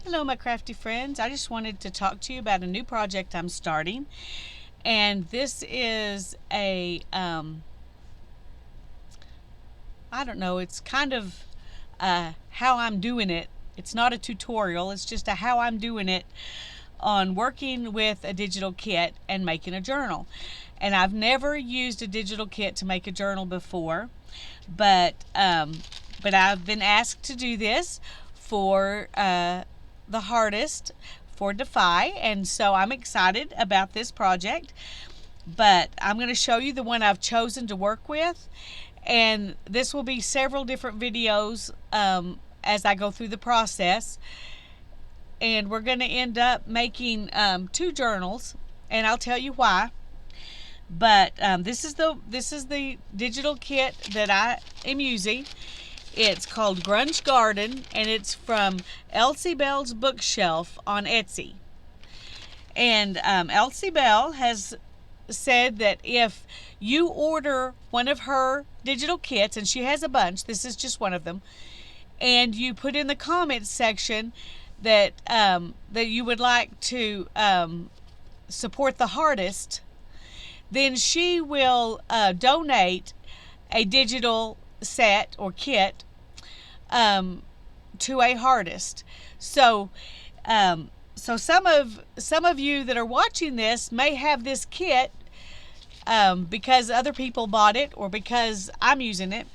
Hello my crafty friends. I just wanted to talk to you about a new project I'm starting, and this is a I don't know, it's kind of how I'm doing it. It's not a tutorial, it's just a how I'm doing it on working with a digital kit and making a journal. And I've never used a digital kit to make a journal before, but I've been asked to do this for the hardest for DAFI, and so I'm excited about this project. But I'm going to show you the one I've chosen to work with, and this will be several different videos as I go through the process. And we're going to end up making 2 journals, and I'll tell you why. But this is the digital kit that I am using. It's called Grunge Garden, and it's from Elsie Bell's Bookshelf on Etsy. And Elsie Bell has said that if you order one of her digital kits, and she has a bunch, this is just one of them, and you put in the comments section that that you would like to support the hardest, then she will donate a digital set or kit to a hardest. So some of you that are watching this may have this kit because other people bought it or because I'm using it,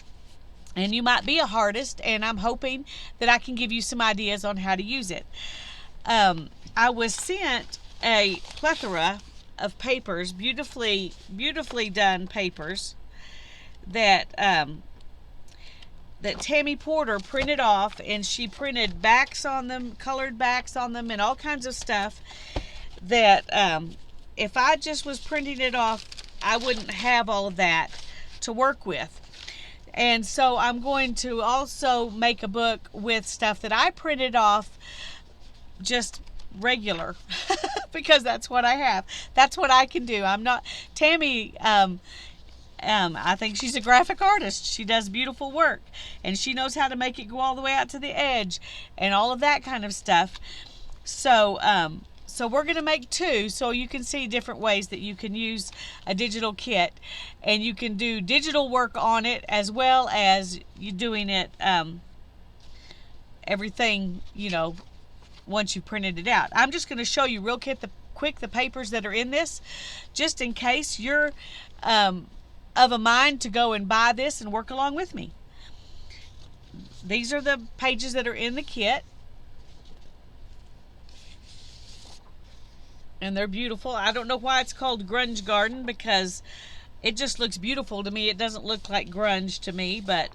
and you might be a hardest, and I'm hoping that I can give you some ideas on how to use it. I was sent a plethora of papers, beautifully done papers that that Tammy Porter printed off, and she printed backs on them, colored backs on them, and all kinds of stuff that if I just was printing it off, I wouldn't have all of that to work with. And so I'm going to also make a book with stuff that I printed off just regular because that's what I have. That's what I can do. I'm not Tammy. I think she's a graphic artist. She does beautiful work, and she knows how to make it go all the way out to the edge and all of that kind of stuff. So we're going to make 2 so you can see different ways that you can use a digital kit, and you can do digital work on it as well as you doing it everything, once you printed it out. I'm just going to show you real quick the papers that are in this, just in case you're of a mind to go and buy this and work along with me. These are the pages that are in the kit, and they're beautiful. I don't know why it's called Grunge Garden, because it just looks beautiful to me. It doesn't look like grunge to me, but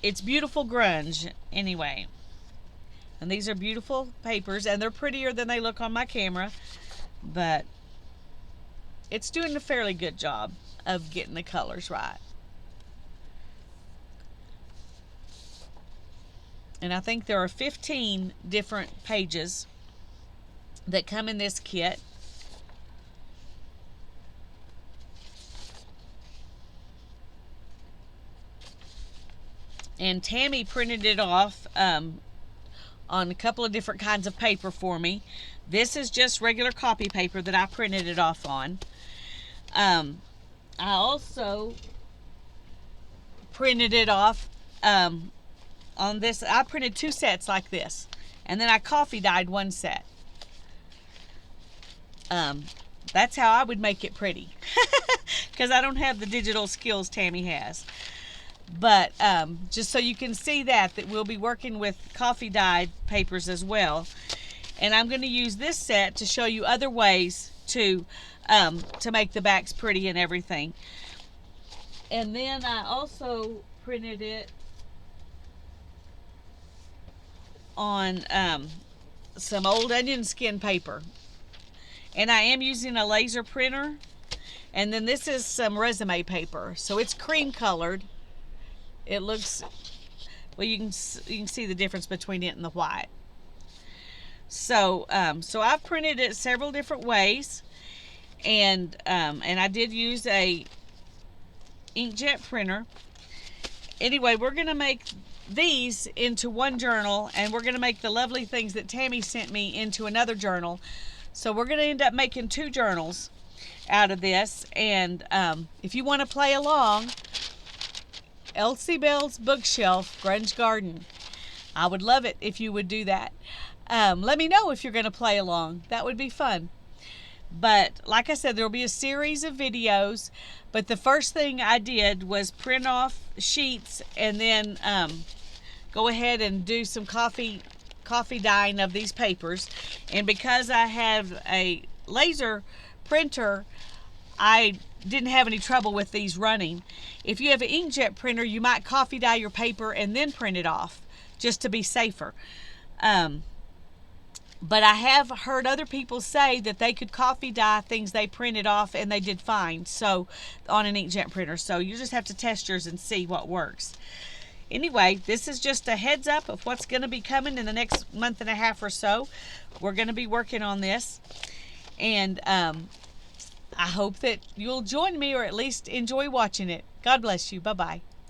it's beautiful grunge anyway. And these are beautiful papers, and they're prettier than they look on my camera, but it's doing a fairly good job of getting the colors right. And I think there are 15 different pages that come in this kit. And Tammy printed it off on a couple of different kinds of paper for me. This is just regular copy paper that I printed it off on. I also printed it off on this. I printed 2 sets like this, and then I coffee dyed 1 set. That's how I would make it pretty, because I don't have the digital skills Tammy has. But just so you can see that we'll be working with coffee dyed papers as well. And I'm going to use this set to show you other ways to make the backs pretty and everything. And then I also printed it on some old onion skin paper. And I am using a laser printer. And then this is some resume paper. So it's cream colored. It looks, well, you can see the difference between it and the white. So I've printed it several different ways, and I did use a inkjet printer. Anyway, we're gonna make these into one journal, and we're going to make the lovely things that Tammy sent me into another journal. So we're going to end up making 2 journals out of this. And if you want to play along, Elsie Bell's Bookshelf Grunge Garden, I would love it if you would do that. Let me know if you're going to play along. That would be fun. But like I said, there will be a series of videos. But the first thing I did was print off sheets and then go ahead and do some coffee dyeing of these papers. And because I have a laser printer, I didn't have any trouble with these running. If you have an inkjet printer, you might coffee dye your paper and then print it off, just to be safer. But I have heard other people say that they could coffee dye things they printed off and they did fine, so on an inkjet printer. So you just have to test yours and see what works. Anyway, this is just a heads up of what's going to be coming in the next month and a half or so. We're going to be working on this, and I hope that you'll join me or at least enjoy watching it. God bless you. Bye-bye.